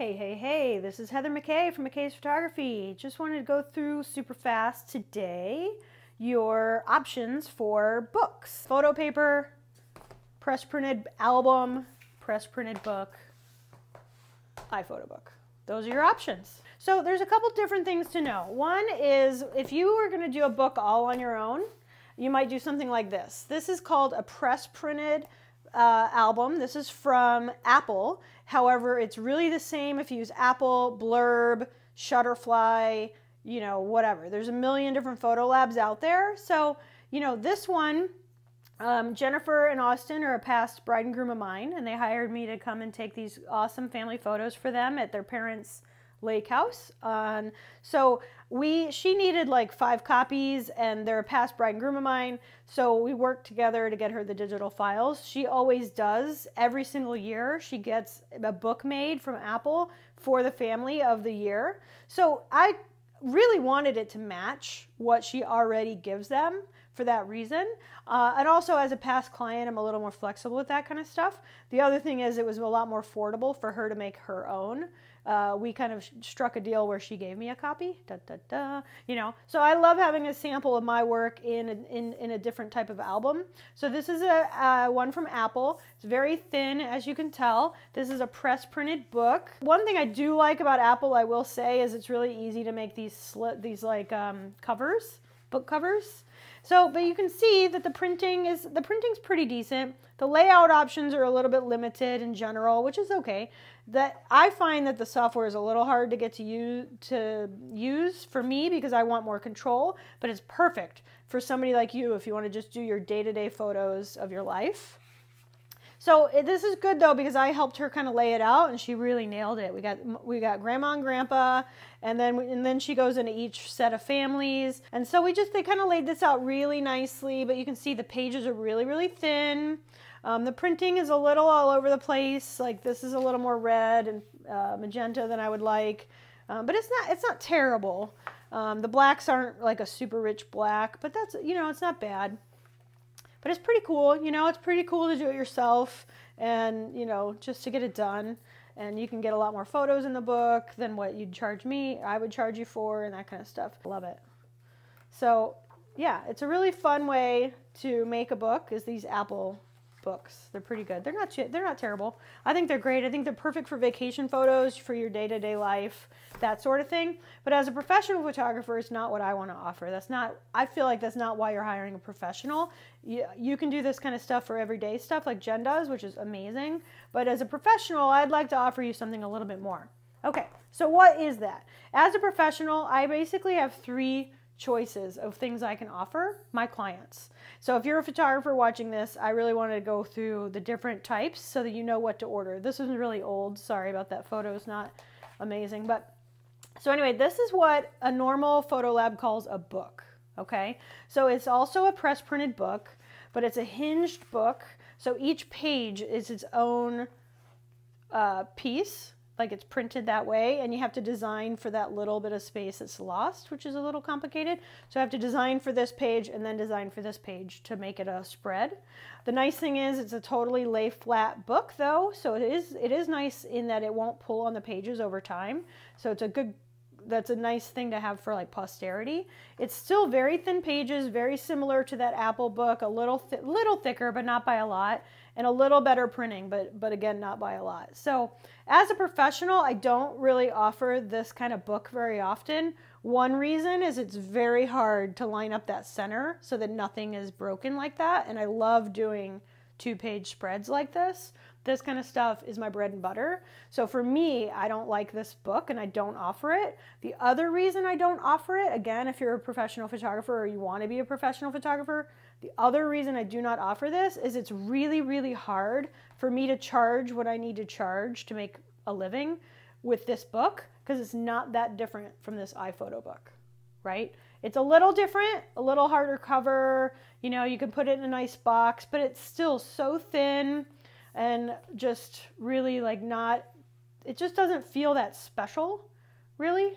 Hey, this is Heather McKay from McKay's Photography. Just wanted to go through super fast today your options for books. Photo paper, press printed album, press printed book, iPhoto book. Those are your options. So there's a couple different things to know. One is if you were going to do a book all on your own, you might do something like this. This is called a press printed album. This is from Apple. However, it's really the same if you use Apple, Blurb, Shutterfly, whatever. There's a million different photo labs out there. So, this one, Jennifer and Austin are a past bride and groom of mine, and they hired me to come and take these awesome family photos for them at their parents' lake house. So she needed like 5 copies, and they're a past bride and groom of mine. So we worked together to get her the digital files. She always does. Every single year she gets a book made from Apple for the family of the year. So I really wanted it to match what she already gives them for that reason. And also as a past client, I'm a little more flexible with that kind of stuff. The other thing is it was a lot more affordable for her to make her own. We kind of struck a deal where she gave me a copy, So I love having a sample of my work in a different type of album. So this is a one from Apple. It's very thin, as you can tell. This is a press printed book. One thing I do like about Apple, I will say, is it's really easy to make these covers, book covers. So, but you can see that the printing's pretty decent. The layout options are a little bit limited in general, which is okay. That I find that the software is a little hard to get to use for me because I want more control, but it's perfect for somebody like you if you want to just do your day-to-day photos of your life. So this is good though because I helped her kind of lay it out and she really nailed it. We got grandma and grandpa, and then she goes into each set of families, and so they kind of laid this out really nicely. But you can see the pages are really thin. The printing is a little all over the place. Like this is a little more red and magenta than I would like, but it's not terrible. The blacks aren't like a super rich black, but that's it's not bad. But it's pretty cool, it's pretty cool to do it yourself and, just to get it done. And you can get a lot more photos in the book than what you'd charge me, I would charge you for, and that kind of stuff. Love it. So, yeah, it's a really fun way to make a book is these Apple books. They're pretty good. They're not terrible. I think they're great. I think they're perfect for vacation photos, for your day-to-day life, that sort of thing. But as a professional photographer, it's not what I want to offer. I feel like that's not why you're hiring a professional. You can do this kind of stuff for everyday stuff like Jen does, which is amazing. But as a professional, I'd like to offer you something a little bit more. Okay, so what is that? As a professional, I basically have 3 choices of things I can offer my clients. So if you're a photographer watching this, I really wanted to go through the different types so that you know what to order. This is really old. Sorry about that photo. It's not amazing. But so anyway, this is what a normal photo lab calls a book. Okay. So it's also a press printed book, but it's a hinged book. So each page is its own piece. Like it's printed that way, and you have to design for that little bit of space that's lost, which is a little complicated. So I have to design for this page and then design for this page to make it a spread. The nice thing is it's a totally lay flat book though, so it is nice in that it won't pull on the pages over time. So that's a nice thing to have for like posterity. It's still very thin pages, very similar to that Apple book, a little thicker, but not by a lot, and a little better printing, but again, not by a lot. So as a professional, I don't really offer this kind of book very often. One reason is it's very hard to line up that center so that nothing is broken like that, and I love doing 2-page spreads like this. This kind of stuff is my bread and butter. So for me, I don't like this book and I don't offer it. The other reason I don't offer it, again, if you're a professional photographer or you want to be a professional photographer, the other reason I do not offer this is it's really hard for me to charge what I need to charge to make a living with this book because it's not that different from this iPhoto book, right? It's a little different, a little harder cover, you can put it in a nice box, but it's still so thin and just really it just doesn't feel that special, really,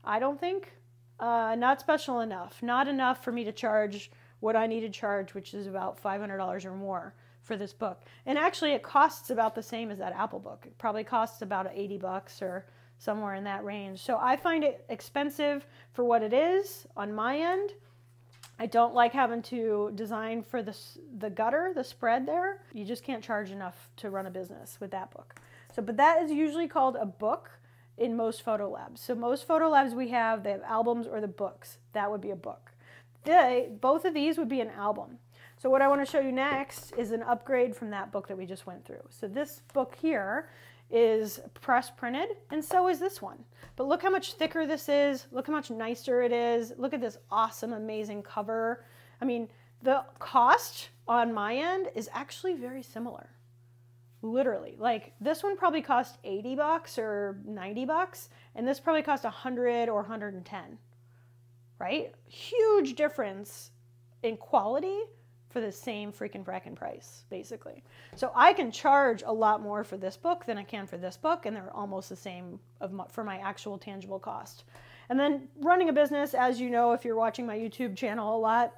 I don't think. Not special enough. Not enough for me to charge what I need to charge, which is about $500 or more for this book. And actually it costs about the same as that Apple book. It probably costs about 80 bucks or somewhere in that range. So I find it expensive for what it is on my end. I don't like having to design for the gutter, the spread there. You just can't charge enough to run a business with that book. So, but that is usually called a book in most photo labs. So most photo labs we have, they have albums or the books. That would be a book. Both of these would be an album. So what I want to show you next is an upgrade from that book that we just went through. So this book here is press printed, and so is this one. But look how much thicker this is. Look how much nicer it is. Look at this awesome, amazing cover. I mean, the cost on my end is actually very similar. Literally. Like this one probably cost 80 bucks or 90 bucks, and this probably cost 100 or 110. Right? Huge difference in quality for the same freaking frackin' price, basically. So I can charge a lot more for this book than I can for this book, and they're almost the same for my actual tangible cost. And then running a business, as you know, if you're watching my YouTube channel a lot,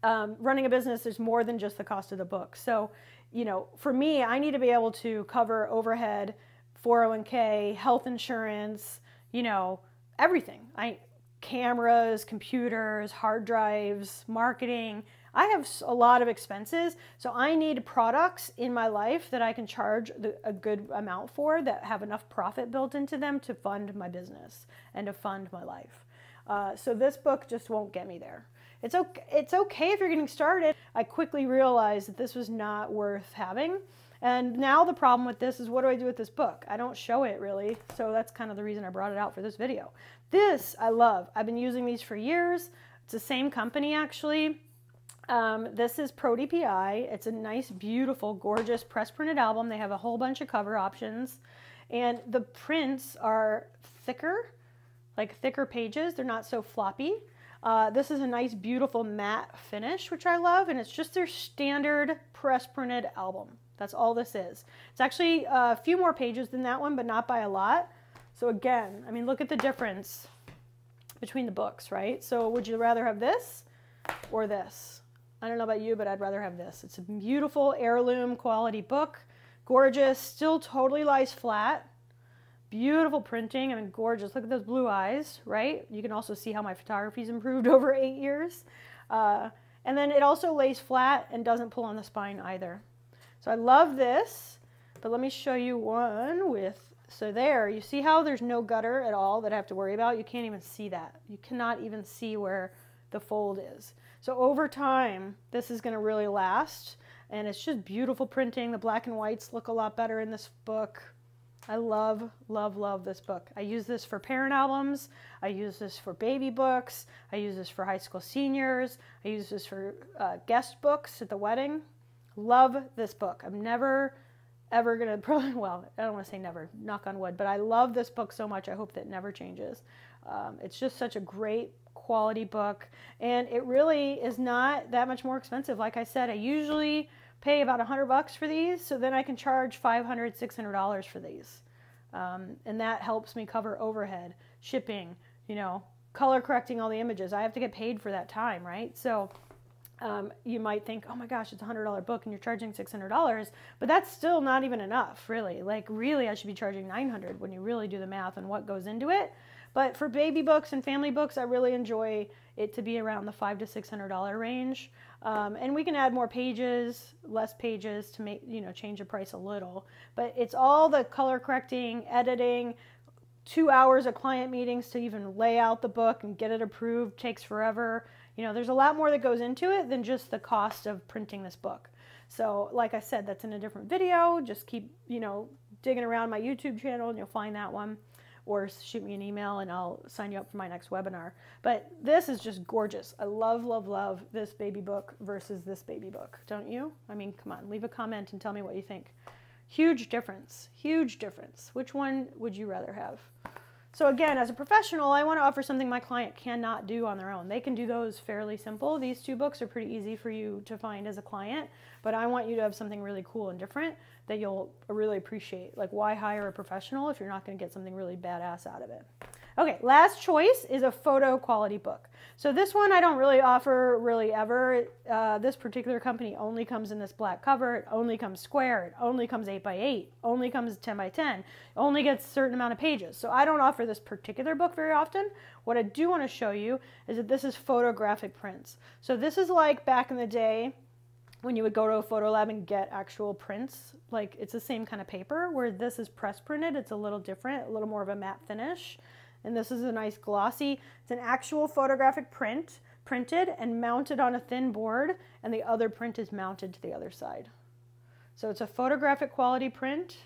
running a business is more than just the cost of the book. So, you know, for me, I need to be able to cover overhead, 401k, health insurance, you know, everything. Cameras, computers, hard drives, marketing. I have a lot of expenses, so I need products in my life that I can charge a good amount for, that have enough profit built into them to fund my business and to fund my life. So this book just won't get me there. It's okay if you're getting started. I quickly realized that this was not worth having. And now the problem with this is, what do I do with this book? I don't show it really, so that's kind of the reason I brought it out for this video. This I love. I've been using these for years. It's the same company actually. This is Pro DPI. It's a nice, beautiful, gorgeous press printed album. They have a whole bunch of cover options, and the prints are thicker, like thicker pages. They're not so floppy. This is a nice, beautiful matte finish, which I love, and it's just their standard press printed album. That's all this is. It's actually a few more pages than that one, but not by a lot. So again, I mean, look at the difference between the books, right? So would you rather have this or this? I don't know about you, but I'd rather have this. It's a beautiful heirloom quality book. Gorgeous, still totally lies flat. Beautiful printing, I mean, gorgeous. Look at those blue eyes, right? You can also see how my photography's improved over 8 years. And then it also lays flat and doesn't pull on the spine either. So I love this, but let me show you one with, so there, you see how there's no gutter at all that I have to worry about? You can't even see that. You cannot even see where the fold is. So over time, this is gonna really last, and it's just beautiful printing. The black and whites look a lot better in this book. I love, love, love this book. I use this for parent albums. I use this for baby books. I use this for high school seniors. I use this for guest books at the wedding. Love this book. I'm never, ever gonna, probably, well, I don't wanna say never, knock on wood, but I love this book so much. I hope that never changes. It's just such a great quality book, and it really is not that much more expensive. Like I said, I usually pay about 100 bucks for these, so then I can charge $500, $600 for these. And that helps me cover overhead, shipping, you know, color correcting all the images. I have to get paid for that time, right? So you might think, oh my gosh, it's a $100 book and you're charging $600, but that's still not even enough, really. Like, really, I should be charging $900 when you really do the math on what goes into it. But for baby books and family books, I really enjoy it to be around the $500 to $600 range. And we can add more pages, less pages to make, you know, change the price a little. But it's all the color correcting, editing, 2 hours of client meetings to even lay out the book and get it approved takes forever. You know, there's a lot more that goes into it than just the cost of printing this book. So like I said, that's in a different video. Just keep, you know, digging around my YouTube channel and you'll find that one. Or shoot me an email and I'll sign you up for my next webinar. But this is just gorgeous. I love, love, love this baby book versus this baby book. Don't you? I mean, come on, leave a comment and tell me what you think. Huge difference, huge difference. Which one would you rather have? So again, as a professional, I want to offer something my client cannot do on their own. They can do those fairly simple. These two books are pretty easy for you to find as a client, but I want you to have something really cool and different that you'll really appreciate. Like, why hire a professional if you're not going to get something really badass out of it? Okay, last choice is a photo quality book. So this one I don't really offer ever. This particular company only comes in this black cover. It only comes square. It only comes 8x8. Only comes 10x10. Only gets a certain amount of pages. So I don't offer this particular book very often. What I do want to show you is that this is photographic prints. So this is like back in the day when you would go to a photo lab and get actual prints. Like it's the same kind of paper, where this is press printed. It's a little different, a little more of a matte finish. And this is a nice glossy, it's an actual photographic print, printed and mounted on a thin board, and the other print is mounted to the other side. So it's a photographic quality print.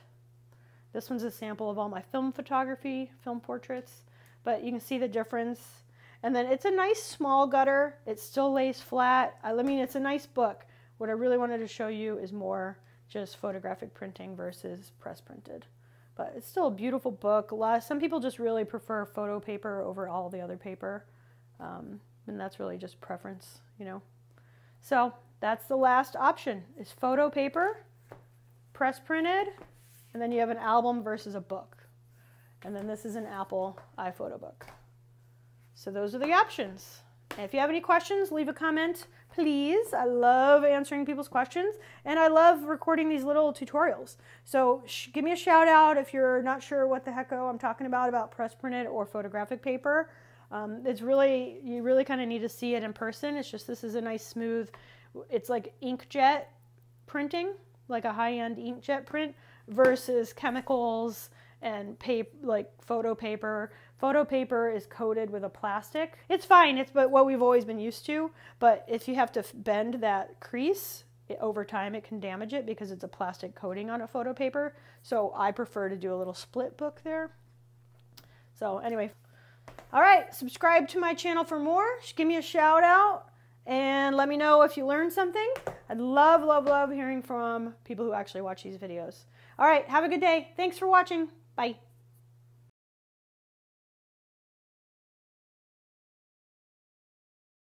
This one's a sample of all my film photography, film portraits, but you can see the difference. And then it's a nice small gutter. It still lays flat. I mean, it's a nice book. What I really wanted to show you is more just photographic printing versus press printed. But it's still a beautiful book. Some people just really prefer photo paper over all the other paper. And that's really just preference, you know. So that's the last option, is photo paper, press printed, and then you have an album versus a book. And then this is an Apple iPhoto book. So those are the options. And if you have any questions, leave a comment, please. I love answering people's questions, and I love recording these little tutorials. So give me a shout out if you're not sure what the hecko I'm talking about press printed or photographic paper. It's really, you really kind of need to see it in person. It's just, this is a nice smooth, it's like inkjet printing, like a high-end inkjet print versus chemicals and paper, like photo paper. Photo paper is coated with a plastic. It's fine, it's but what we've always been used to, but if you have to bend that crease, over time it can damage it because it's a plastic coating on a photo paper. So I prefer to do a little split book there. So anyway, all right, subscribe to my channel for more. Just give me a shout out and let me know if you learned something. I'd love, love, love hearing from people who actually watch these videos. All right, have a good day. Thanks for watching. Bye.